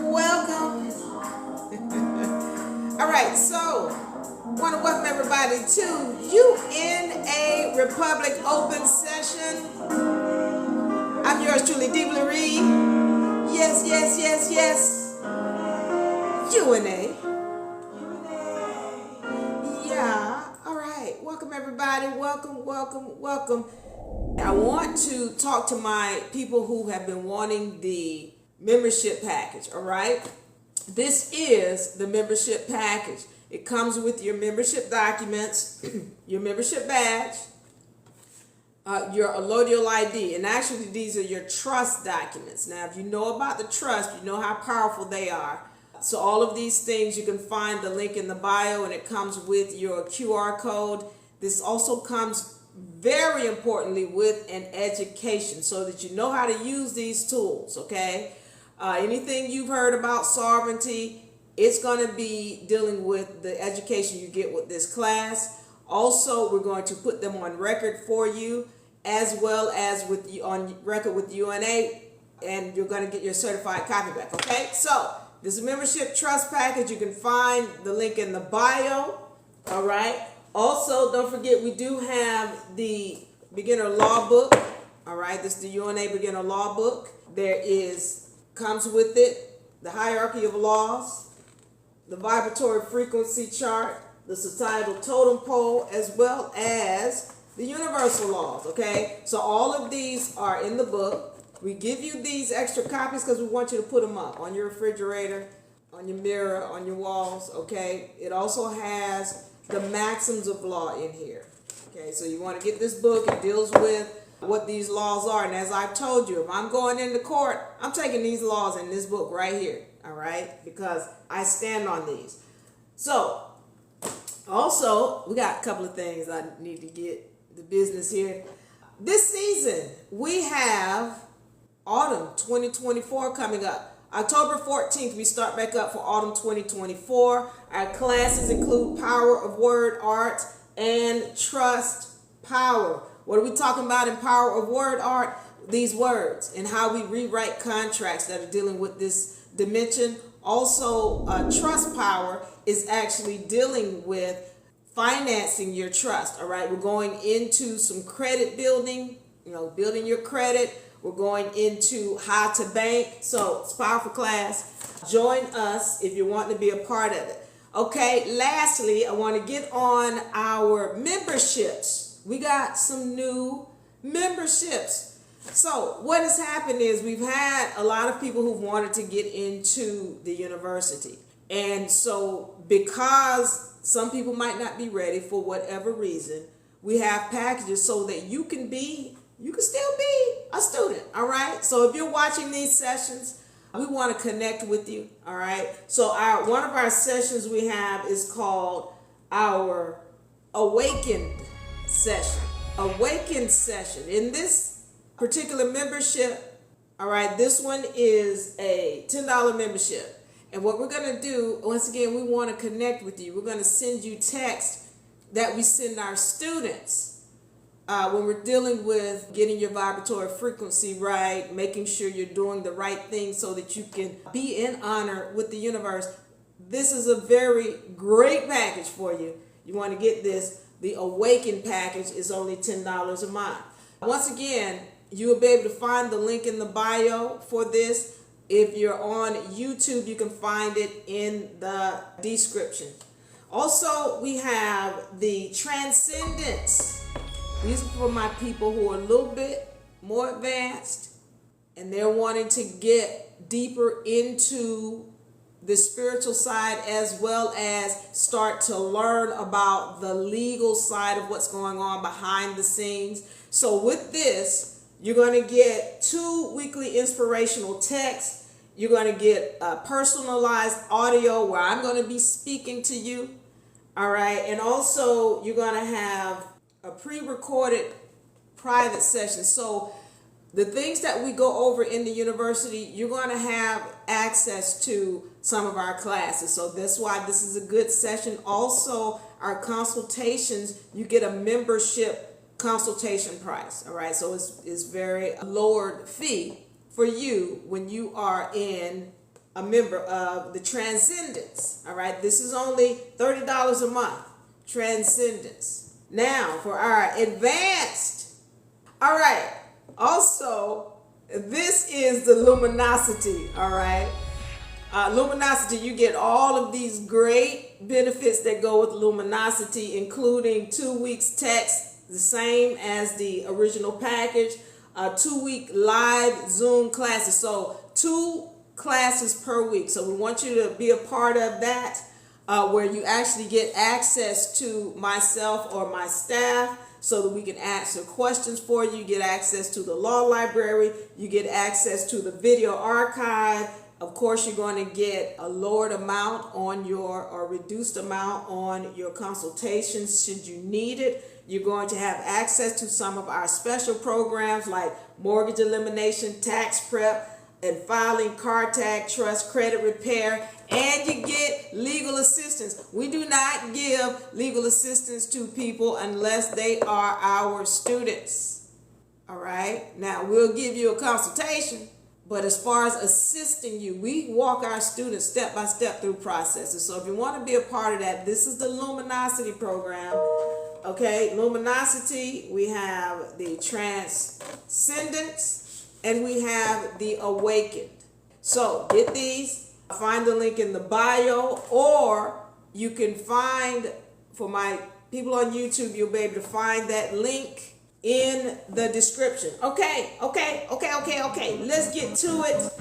welcome. All right, so want to welcome everybody to UNARepublic Open Session. I'm yours truly, Marie. Yes, yes, yes, yes. UNA. Yeah. All right. Welcome everybody. Welcome, welcome, welcome. I want to talk to my people who have been wanting the membership package. All right. This is the membership package. It comes with your membership documents, your membership badge, your allodial ID, and actually these are your trust documents. Now, if you know about the trust, you know how powerful they are. So all of these things, you can find the link in the bio, and it comes with your QR code. This also comes very importantly with an education so that you know how to use these tools, okay? Anything you've heard about sovereignty, it's going to be dealing with the education you get with this class. Also, we're going to put them on record for you, as well as with you on record with UNA, and you're going to get your certified copy back, okay? So this membership trust package, you can find the link in the bio, all right? Also, don't forget, we do have the beginner law book, all right? This is the UNA beginner law book. Comes with it the hierarchy of laws, the vibratory frequency chart, the societal totem pole, as well as the universal laws, okay? So all of these are in the book. We give you these extra copies because we want you to put them up on your refrigerator, on your mirror, on your walls, okay? It also has the maxims of law in here, okay? So you want to get this book. It deals with what these laws are. And as I've told you, if I'm going into court, I'm taking these laws in this book right here, all right? Because I stand on these. So, also, we got a couple of things I need to get the business here. This season, we have autumn 2024 coming up. October 14th, we start back up for autumn 2024. Our classes include Power of Word Art and Trust Power. What are we talking about in Power of Word Art? These words and how we rewrite contracts that are dealing with this dimension. Also, Trust Power is actually dealing with financing your trust. All right, we're going into some credit building, building your credit. We're going into how to bank. So it's a powerful class. Join us if you want to be a part of it. Okay, lastly, I want to get on our memberships. We got some new memberships. So what has happened is we've had a lot of people who've wanted to get into the university. And so because some people might not be ready for whatever reason, we have packages so that you can still be a student, all right? So if you're watching these sessions, we want to connect with you, all right? So one of our sessions we have is called our Awakened session. In this particular membership, all right, this one is a $10 membership. And what we're going to do, once again, we want to connect with you. We're going to send you text that we send our students when we're dealing with getting your vibratory frequency right, making sure you're doing the right thing so that you can be in honor with the universe. This is a very great package for you. You want to get this. The Awaken package is only $10 a month. Once again, you will be able to find the link in the bio for this. If you're on YouTube, you can find it in the description. Also, we have the Transcendence. These are for my people who are a little bit more advanced and they're wanting to get deeper into the spiritual side, as well as start to learn about the legal side of what's going on behind the scenes. So with this, you're going to get 2 weekly inspirational texts. You're going to get a personalized audio where I'm going to be speaking to you. All right. And also you're going to have a pre-recorded private session. So the things that we go over in the university, you're going to have access to some of our classes. So that's why this is a good session. Also, our consultations, you get a membership consultation price. All right. So it's very lowered fee for you when you are in a member of the Transcendence. All right, this is only $30 a month. Transcendence. Now for our advanced. All right. Also, this is the Luminosity. All right. Luminosity, you get all of these great benefits that go with Luminosity, including 2 weeks text, the same as the original package, 2-week live Zoom classes. So 2 classes per week. So we want you to be a part of that, where you actually get access to myself or my staff so that we can answer questions for you. You get access to the law library. You get access to the video archive. Of course, you're going to get a lowered amount on your, or reduced amount on your consultations should you need it. You're going to have access to some of our special programs like mortgage elimination, tax prep, and filing, car tag, trust, credit repair, and you get legal assistance. We do not give legal assistance to people unless they are our students. All right. Now, we'll give you a consultation, but as far as assisting you, we walk our students step by step through processes. So if you want to be a part of that, this is the Luminosity program. Okay, Luminosity, we have the Transcendence, and we have the Awakened. So get these, find the link in the bio, or you can find, for my people on YouTube, you'll be able to find that link in the description. Okay. Let's get to it.